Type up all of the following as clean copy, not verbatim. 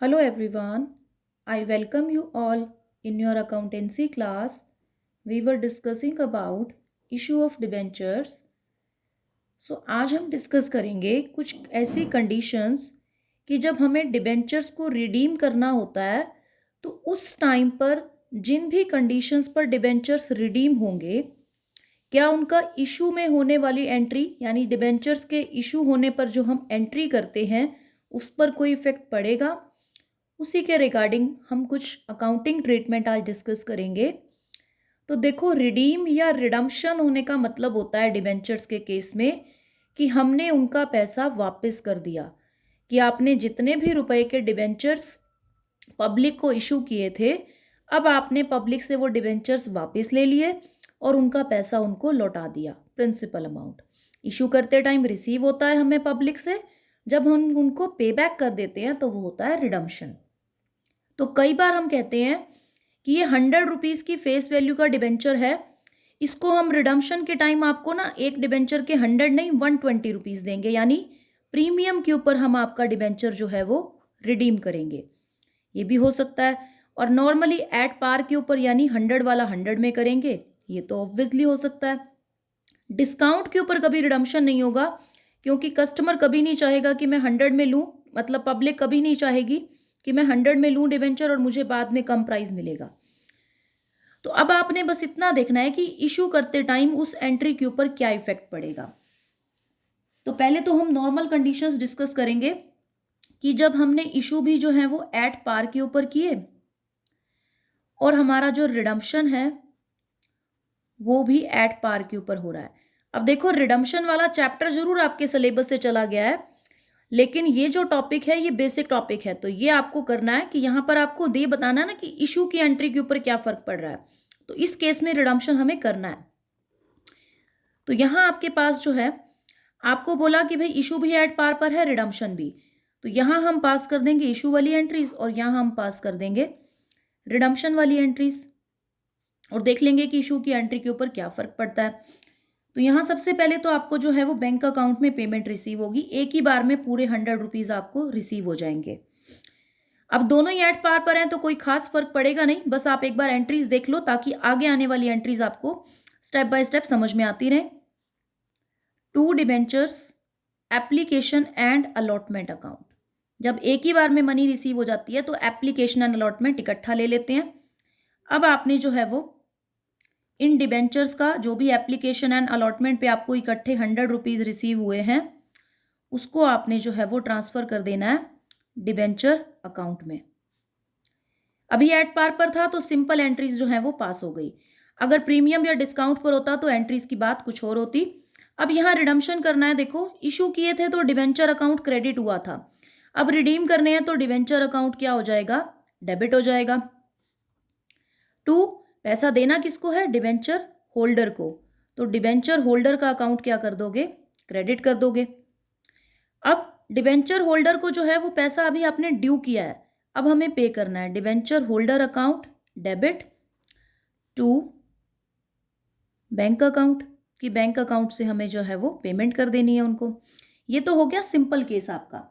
Hello everyone, I welcome you all in your accountancy class. We were discussing about issue of debentures. आज हम discuss करेंगे कुछ ऐसी conditions कि जब हमें डिबेंचर्स को रिडीम करना होता है तो उस टाइम पर जिन भी कंडीशंस पर डिबेंचर्स रिडीम होंगे, क्या उनका इशू में होने वाली एंट्री यानी डिबेंचर्स के इशू होने पर जो हम एंट्री करते हैं उस पर कोई इफेक्ट पड़ेगा। उसी के रिगार्डिंग हम कुछ अकाउंटिंग ट्रीटमेंट आज डिस्कस करेंगे। तो देखो, रिडीम या रिडम्पशन होने का मतलब होता है डिबेंचर्स के केस में कि हमने उनका पैसा वापस कर दिया, कि आपने जितने भी रुपए के डिबेंचर्स पब्लिक को इशू किए थे, अब आपने पब्लिक से वो डिबेंचर्स वापस ले लिए और उनका पैसा उनको लौटा दिया। प्रिंसिपल अमाउंट इशू करते टाइम रिसीव होता है हमें पब्लिक से, जब हम उनको पे बैक कर देते हैं तो वो होता है रिडम्पशन। तो कई बार हम कहते हैं कि ये 100 रुपीज़ की फेस वैल्यू का डिबेंचर है, इसको हम रिडम्पशन के टाइम आपको ना एक डिबेंचर के 100 नहीं 120 रुपीज़ देंगे, यानी प्रीमियम के ऊपर हम आपका डिबेंचर जो है वो रिडीम करेंगे। ये भी हो सकता है। और नॉर्मली एट पार के ऊपर यानी 100 वाला 100 में करेंगे, ये तो ऑब्वियसली हो सकता है। डिस्काउंट के ऊपर कभी रिडम्पशन नहीं होगा, क्योंकि कस्टमर कभी नहीं चाहेगा कि मैं 100 में लूँ, मतलब पब्लिक कभी नहीं चाहेगी कि मैं 100 में लूँ डिबेंचर और मुझे बाद में कम प्राइस मिलेगा। तो अब आपने बस इतना देखना है कि इशू करते टाइम उस एंट्री के ऊपर क्या इफेक्ट पड़ेगा। तो पहले तो हम नॉर्मल कंडीशंस डिस्कस करेंगे कि जब हमने इशू भी जो है वो एट पार के ऊपर किए और हमारा जो रिडम्पशन है वो भी एट पार के ऊपर हो रहा है। अब देखो, रिडम्पशन वाला चैप्टर जरूर आपके सिलेबस से चला गया है, लेकिन ये जो टॉपिक है ये बेसिक टॉपिक है, तो ये आपको करना है कि यहाँ पर आपको दे बताना है ना कि इशू की एंट्री के ऊपर क्या फर्क पड़ रहा है। तो इस केस में रिडम्पशन हमें करना है। तो यहाँ आपके पास जो है, आपको बोला कि भाई इशू भी एट पार पर है, रिडम्पशन भी, तो यहाँ हम पास कर देंगे इशू वाली एंट्रीज और यहाँ हम पास कर देंगे रिडम्पशन वाली एंट्रीज और देख लेंगे कि इशू की एंट्री के ऊपर क्या फर्क पड़ता है। तो यहाँ सबसे पहले तो आपको जो है वो बैंक अकाउंट में पेमेंट रिसीव होगी, एक ही बार में पूरे 100 रुपीज़ आपको रिसीव हो जाएंगे। अब दोनों ही एट पार पर हैं तो कोई खास फर्क पड़ेगा नहीं, बस आप एक बार एंट्रीज देख लो ताकि आगे आने वाली एंट्रीज आपको स्टेप बाय स्टेप समझ में आती रहे। To debentures application and allotment account, जब एक ही बार में मनी रिसीव हो जाती है तो एप्लीकेशन एंड अलॉटमेंट इकट्ठा ले लेते हैं। अब आपने जो है वो इन डिबेंचर्स का जो भी एप्लीकेशन एंड अलॉटमेंट पे आपको इकट्ठे 100 रुपीज़ रिसीव हुए हैं उसको आपने जो है वो ट्रांसफ़र कर देना है डिबेंचर अकाउंट में। अभी एट पार पर था तो सिंपल एंट्रीज जो है वो पास हो गई, अगर प्रीमियम या डिस्काउंट पर होता तो एंट्रीज की बात कुछ और होती। अब यहाँ रिडम्पशन करना है, देखो इशू किए थे तो डिबेंचर अकाउंट क्रेडिट हुआ था, अब रिडीम करने हैं तो डिबेंचर अकाउंट क्या हो जाएगा, डेबिट हो जाएगा। टू, पैसा देना किसको है, डिबेंचर होल्डर को, तो डिबेंचर होल्डर का अकाउंट क्या कर दोगे, क्रेडिट कर दोगे। अब डिबेंचर होल्डर को जो है वो पैसा अभी आपने ड्यू किया है, अब हमें पे करना है, debenture holder account debit to bank account, कि बैंक अकाउंट से हमें जो है वो पेमेंट कर देनी है उनको। ये तो हो गया सिंपल केस आपका।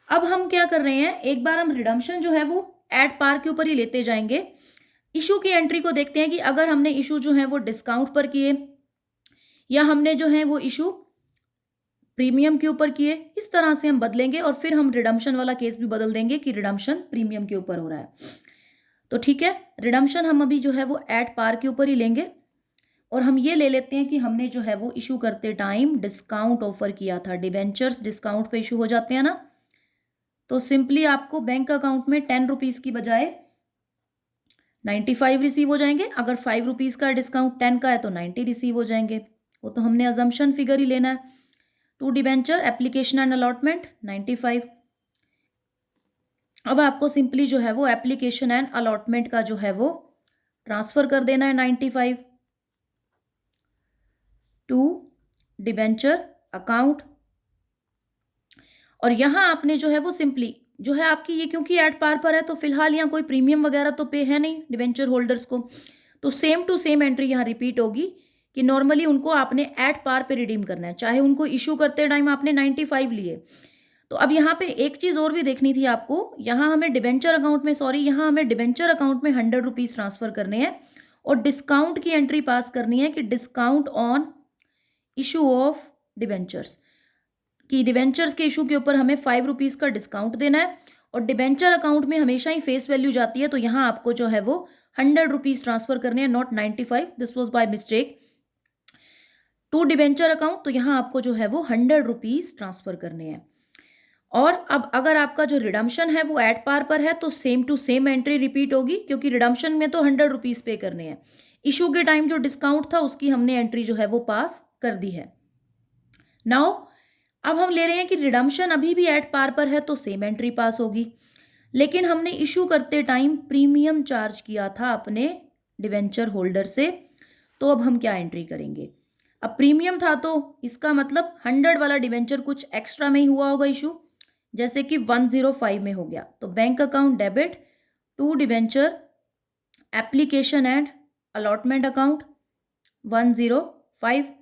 अब हम क्या कर रहे हैं, एक बार हम रिडम्पशन जो है वो एट पार के ऊपर ही लेते जाएंगे। इशू की एंट्री को देखते हैं कि अगर हमने इशू जो है वो डिस्काउंट पर किए या हमने जो है वो इशू प्रीमियम के ऊपर किए, इस तरह से हम बदलेंगे और फिर हम रिडम्पशन वाला केस भी बदल देंगे कि रिडम्पशन प्रीमियम के ऊपर हो रहा है। तो ठीक है, रिडम्पशन हम अभी जो है वो एट पार के ऊपर ही लेंगे और हम ये ले लेते हैं कि हमने जो है वो इशू करते टाइम डिस्काउंट ऑफर किया था, डिबेंचर्स डिस्काउंट पे इशू हो जाते हैं ना, तो सिंपली आपको बैंक अकाउंट में 10 रुपीज़ की बजाय 95 रिसीव हो जाएंगे, अगर 5 रुपीज़ का डिस्काउंट 10 का है तो 90 रिसीव हो जाएंगे, वो तो हमने अजम्पशन फिगर ही लेना है। To debenture application and allotment 95। अब आपको सिंपली जो है वो एप्लीकेशन एंड अलॉटमेंट का जो है वो ट्रांसफ़र कर देना है 95 टू डिबेंचर अकाउंट। और यहाँ आपने जो है वो सिंपली जो है आपकी ये, क्योंकि एट पार पर है तो फिलहाल यहाँ कोई प्रीमियम वगैरह तो पे है नहीं डिबेंचर होल्डर्स को, तो सेम टू सेम एंट्री यहाँ रिपीट होगी कि नॉर्मली उनको आपने एट पार पे रिडीम करना है, चाहे उनको इशू करते टाइम आपने 95 लिए तो अब यहाँ पे एक चीज़ और भी देखनी थी आपको, यहाँ हमें डिबेंचर अकाउंट में यहाँ हमें डिबेंचर अकाउंट में 100 रुपीज़ ट्रांसफ़र करने हैं और डिस्काउंट की एंट्री पास करनी है कि discount on issue of debentures, कि डिबेंचर्स के इशू के ऊपर हमें 5 रुपीज़ का डिस्काउंट देना है और डिबेंचर अकाउंट में हमेशा ही फेस वैल्यू जाती है, तो यहाँ आपको जो है वो 100 रुपीज़ ट्रांसफ़र करने हैं, not 95, this was by mistake, to debenture account, तो यहाँ आपको जो है वो 100 रुपीज़ ट्रांसफ़र करने हैं। और अब अगर आपका जो रिडम्पशन है वो एट पार पर है तो same to same entry repeat होगी, क्योंकि रिडम्पशन में तो 100 रुपीज़ पे करने हैं, इशू के टाइम जो डिस्काउंट था उसकी हमने एंट्री जो है वो पास कर दी है। नाउ अब हम ले रहे हैं कि रिडम्पशन अभी भी एट पार पर है तो सेम एंट्री पास होगी, लेकिन हमने इशू करते टाइम प्रीमियम चार्ज किया था अपने डिवेंचर होल्डर से, तो अब हम क्या एंट्री करेंगे। अब प्रीमियम था तो इसका मतलब 100 वाला डिवेंचर कुछ एक्स्ट्रा में ही हुआ होगा इशू, जैसे कि 105 में हो गया, तो bank account debit to debenture application and allotment account 105।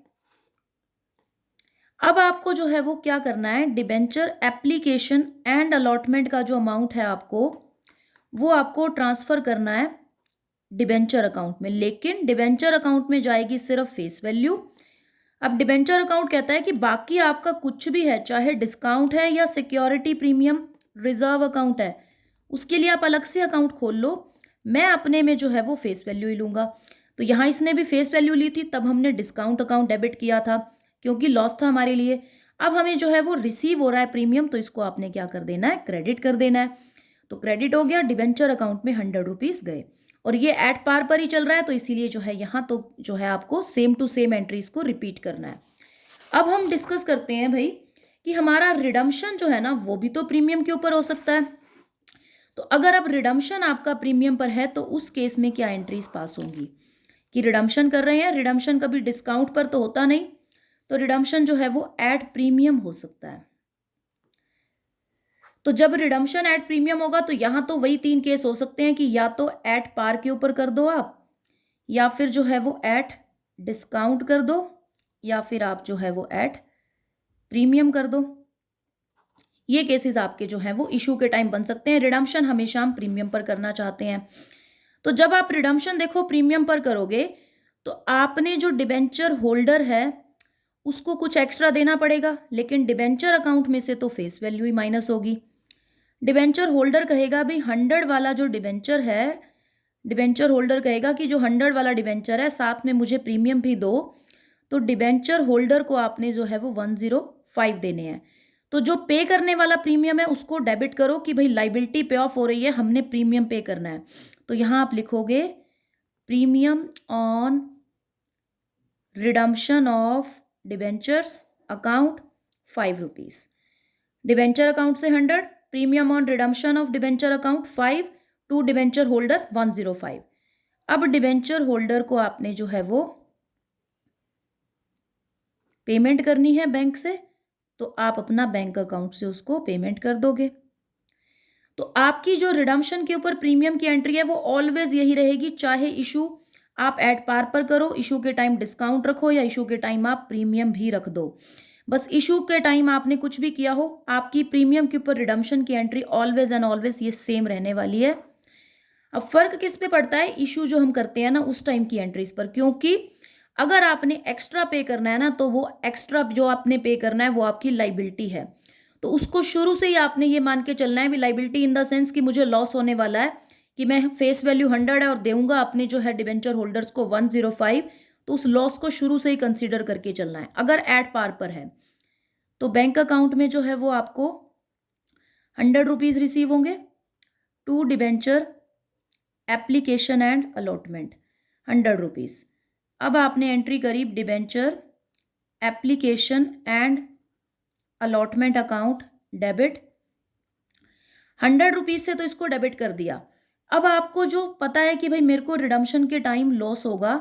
अब आपको जो है वो क्या करना है, डिबेंचर एप्लीकेशन एंड अलॉटमेंट का जो अमाउंट है आपको वो आपको ट्रांसफ़र करना है डिबेंचर अकाउंट में, लेकिन डिबेंचर अकाउंट में जाएगी सिर्फ फेस वैल्यू। अब डिबेंचर अकाउंट कहता है कि बाकी आपका कुछ भी है, चाहे डिस्काउंट है या सिक्योरिटी प्रीमियम रिजर्व अकाउंट है, उसके लिए आप अलग से अकाउंट खोल लो, मैं अपने में जो है वो फेस वैल्यू ही लूँगा। तो यहाँ इसने भी फेस वैल्यू ली थी, तब हमने डिस्काउंट अकाउंट डेबिट किया था क्योंकि लॉस था हमारे लिए। अब हमें जो है वो रिसीव हो रहा है प्रीमियम, तो इसको आपने क्या कर देना है, क्रेडिट कर देना है। तो क्रेडिट हो गया, डिबेंचर अकाउंट में 100 रुपीज़ गए और ये एट पार पर ही चल रहा है, तो इसीलिए जो है यहाँ तो जो है आपको सेम टू सेम एंट्रीज को रिपीट करना है। अब हम डिस्कस करते हैं भाई कि हमारा रिडम्पशन जो है ना वो भी तो प्रीमियम के ऊपर हो सकता है। तो अगर अब रिडम्पशन आपका प्रीमियम पर है तो उस केस में क्या एंट्रीज पास होंगी, कि रिडम्पशन कर रहे हैं, रिडम्पशन कभी डिस्काउंट पर तो होता नहीं, तो रिडम्पशन जो है वो एट प्रीमियम हो सकता है। तो जब रिडम्पशन एट प्रीमियम होगा तो यहाँ तो वही 3 केस हो सकते हैं कि या तो एट पार के ऊपर कर दो आप, या फिर जो है वो एट डिस्काउंट कर दो, या फिर आप जो है वो एट प्रीमियम कर दो। ये केसेस आपके जो हैं वो इशू के टाइम बन सकते हैं। रिडम्पशन हमेशा हम प्रीमियम पर करना चाहते हैं, तो जब आप रिडम्पशन देखो प्रीमियम पर करोगे तो आपने जो डिबेंचर होल्डर है उसको कुछ एक्स्ट्रा देना पड़ेगा, लेकिन डिबेंचर अकाउंट में से तो फेस वैल्यू ही माइनस होगी। डिबेंचर होल्डर कहेगा भाई 100 वाला जो डिबेंचर है, डिबेंचर होल्डर कहेगा कि जो 100 वाला डिबेंचर है साथ में मुझे प्रीमियम भी दो, तो डिबेंचर होल्डर को आपने जो है वो 105 देने हैं। तो जो पे करने वाला प्रीमियम है उसको डेबिट करो कि भाई लाइबिलिटी पे ऑफ हो रही है, हमने प्रीमियम पे करना है, तो यहाँ आप लिखोगे premium on redemption of debentures account 5 rupees, debenture account से 100, premium on redemption of debenture account 5 to debenture holder 105। अब डिबेंचर होल्डर को आपने जो है वो पेमेंट करनी है बैंक से, तो आप अपना बैंक अकाउंट से उसको पेमेंट कर दोगे। तो आपकी जो रिडम्पशन के ऊपर प्रीमियम की एंट्री है वो ऑलवेज यही रहेगी, चाहे इशू आप एट पार पर करो, इशू के टाइम डिस्काउंट रखो या इशू के टाइम आप प्रीमियम भी रख दो, बस इशू के टाइम आपने कुछ भी किया हो, आपकी प्रीमियम के ऊपर रिडम्पशन की एंट्री ऑलवेज एंड ऑलवेज ये सेम रहने वाली है। अब फर्क किस पे पड़ता है, इशू जो हम करते हैं ना उस टाइम की एंट्रीज पर, क्योंकि अगर आपने एक्स्ट्रा पे करना है ना तो वो एक्स्ट्रा जो आपने पे करना है वो आपकी लाइबिलिटी है, तो उसको शुरू से ही आपने ये मान के चलना है भी लाइबिलिटी इन द सेंस कि मुझे लॉस होने वाला है, कि मैं फेस वैल्यू 100 है और देऊंगा अपने जो है डिबेंचर होल्डर्स को 105, तो उस लॉस को शुरू से ही कंसीडर करके चलना है। अगर एट पार पर है तो बैंक अकाउंट में जो है वो आपको 100 रुपीज़ रिसीव होंगे, to debenture application and allotment 100 rupees. अब आपने एंट्री करी debenture application and allotment account debit 100 rupees से, तो इसको डेबिट कर दिया। अब आपको जो पता है कि भाई मेरे को रिडम्पशन के टाइम लॉस होगा,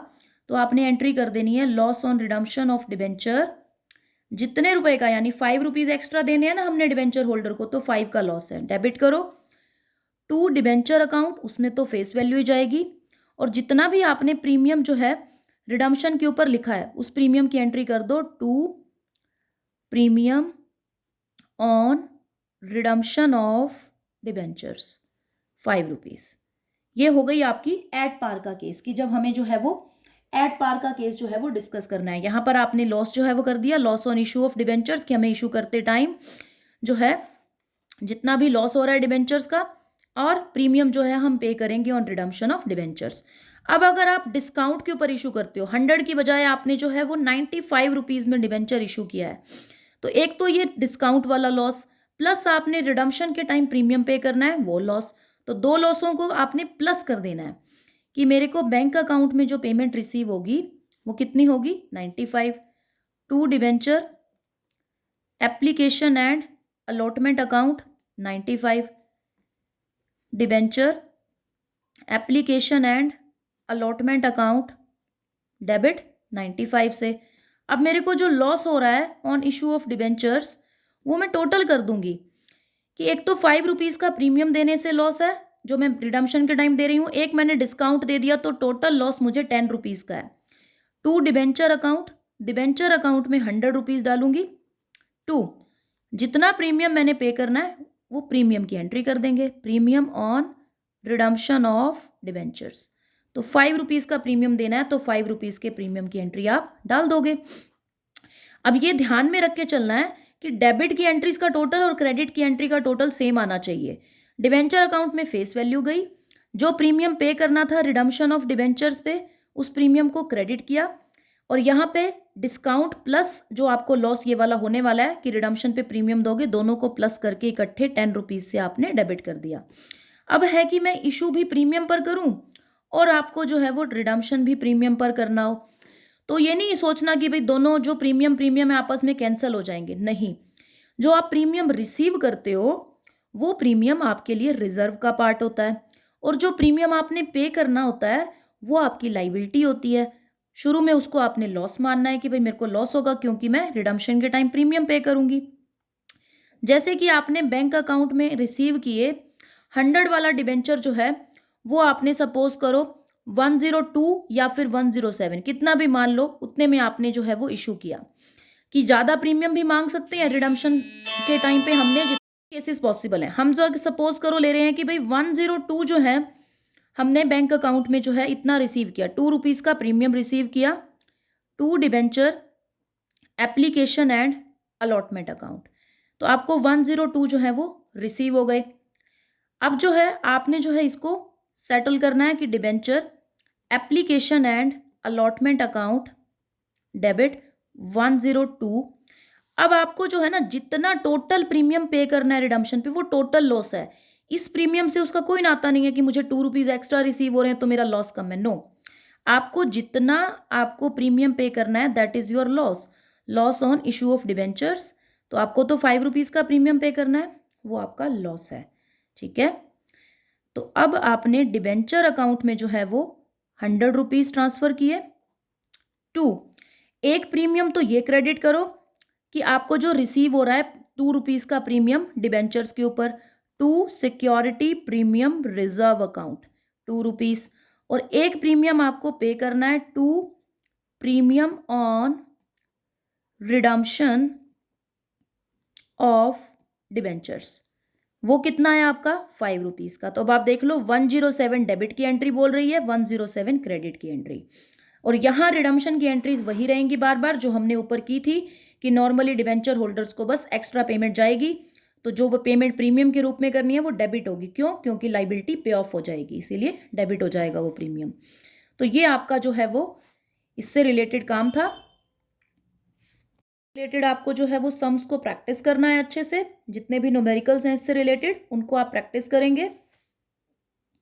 तो आपने एंट्री कर देनी है loss on redemption of debenture, जितने रुपए का, यानी 5 रुपीज़ एक्स्ट्रा देने हैं ना हमने डिबेंचर होल्डर को, तो 5 का लॉस है, डेबिट करो टू डिबेंचर अकाउंट, उसमें तो फेस वैल्यू ही जाएगी, और जितना भी आपने प्रीमियम जो है रिडम्पशन के ऊपर लिखा है उस प्रीमियम की एंट्री कर दो to premium on redemption of debentures 5 rupees. ये हो गई आपकी एट पार का केस कि जब हमें जो है वो एट पार का केस जो है वो डिस्कस करना है। यहाँ पर आपने लॉस जो है वो कर दिया, loss on issue of debentures, कि हमें इशू करते टाइम जो है जितना भी लॉस हो रहा है डिबेंचर्स का, और प्रीमियम जो है हम पे करेंगे ऑन रिडम्पशन ऑफ डिबेंचर्स। अब अगर आप डिस्काउंट के ऊपर इशू करते हो, 100 की बजाय आपने जो है वो 95 रुपीज़ में डिबेंचर इशू किया है, तो एक तो ये डिस्काउंट वाला लॉस, प्लस आपने रिडम्पशन के टाइम प्रीमियम पे करना है वो लॉस, तो दो लॉसों को आपने प्लस कर देना है कि मेरे को बैंक अकाउंट में जो पेमेंट रिसीव होगी वो कितनी होगी 95। To debenture application and allotment account 95, debenture application and allotment account debit 95 से। अब मेरे को जो लॉस हो रहा है ऑन इशू ऑफ डिबेंचर्स वो मैं टोटल कर दूंगी कि एक तो 5 रुपीज़ का प्रीमियम देने से लॉस है जो मैं रिडम्पशन के टाइम दे रही हूँ, एक मैंने डिस्काउंट दे दिया तो टोटल लॉस मुझे 10 रुपीज़ का है। To debenture account, debenture account में 100 रुपीज़ डालूंगी। टू, जितना प्रीमियम मैंने पे करना है वो प्रीमियम की एंट्री कर देंगे, premium on redemption of debentures. तो 5 रुपीज़ का प्रीमियम देना है तो 5 रुपीज़ के प्रीमियम की एंट्री आप डाल दोगे। अब ये ध्यान में रख के चलना है कि डेबिट की एंट्रीज का टोटल और क्रेडिट की एंट्री का टोटल सेम आना चाहिए। डिबेंचर अकाउंट में फेस वैल्यू गई, जो प्रीमियम पे करना था रिडम्पशन ऑफ डिबेंचर्स पे उस प्रीमियम को क्रेडिट किया, और यहाँ पे डिस्काउंट प्लस जो आपको लॉस ये वाला होने वाला है कि रिडम्पशन पे प्रीमियम दोगे, दोनों को प्लस करके इकट्ठे 10 रुपीज़ से आपने डेबिट कर दिया। अब है कि मैं इशू भी प्रीमियम पर करूँ और आपको जो है वो रिडम्पशन भी प्रीमियम पर करना हो, तो ये नहीं सोचना कि भाई दोनों जो प्रीमियम है आपस में कैंसिल हो जाएंगे, नहीं। जो आप प्रीमियम रिसीव करते हो वो प्रीमियम आपके लिए रिजर्व का पार्ट होता है, और जो प्रीमियम आपने पे करना होता है वो आपकी लाइबिलिटी होती है। शुरू में उसको आपने लॉस मानना है कि भाई मेरे को लॉस होगा क्योंकि मैं रिडम्पशन के टाइम प्रीमियम पे करूंगी। जैसे कि आपने बैंक अकाउंट में रिसीव किए 100 वाला डिबेंचर जो है वो आपने सपोज करो 102 या फिर 107 कितना भी मान लो उतने में आपने जो है वो इशू किया, कि ज़्यादा प्रीमियम भी मांग सकते हैं रिडम्पशन के टाइम पे, हमने जितने केसेस पॉसिबल हैं। हम जो सपोज करो ले रहे हैं कि भाई 102 जो है हमने बैंक अकाउंट में जो है इतना रिसीव किया, 2 रुपीज़ का प्रीमियम रिसीव किया। To debenture application and allotment account, तो आपको 102 जो है वो रिसीव हो गए। अब जो है आपने जो है इसको सेटल करना है कि debenture application and allotment account debit 102। अब आपको जो है ना जितना टोटल प्रीमियम पे करना है रिडम्पशन पे वो टोटल लॉस है, इस प्रीमियम से उसका कोई नाता नहीं है कि मुझे 2 रुपीज़ एक्स्ट्रा रिसीव हो रहे हैं तो मेरा लॉस कम है, नो। आपको जितना आपको प्रीमियम पे करना है that is your loss, loss on issue of debentures. तो आपको तो 5 रुपीज़ का प्रीमियम पे करना है, वो आपका लॉस है, ठीक है। तो अब आपने डिबेंचर अकाउंट में जो है वो 100 रुपीज़ ट्रांसफ़र किए। टू, एक प्रीमियम तो ये क्रेडिट करो कि आपको जो रिसीव हो रहा है 2 रुपीज़ का प्रीमियम डिबेंचर्स के ऊपर, to security premium reserve account 2 rupees, और एक प्रीमियम आपको पे करना है to premium on redemption of debentures, वो कितना है आपका 5 रुपीज़ का। तो अब आप देख लो 107 डेबिट की एंट्री बोल रही है, 107 क्रेडिट की एंट्री, और यहाँ रिडम्पशन की एंट्रीज वही रहेंगी बार बार जो हमने ऊपर की थी कि नॉर्मली डिबेंचर होल्डर्स को बस एक्स्ट्रा पेमेंट जाएगी, तो जो वो पेमेंट प्रीमियम के रूप में करनी है वो डेबिट होगी। क्यों? क्योंकि लाइबिलिटी पे ऑफ हो जाएगी, इसीलिए डेबिट हो जाएगा वो प्रीमियम। तो ये आपका जो है वो इससे रिलेटेड काम था। रिलेटेड आपको जो है वो सम्स को प्रैक्टिस करना है अच्छे से, जितने भी न्यूमेरिकल्स हैं इससे रिलेटेड उनको आप प्रैक्टिस करेंगे।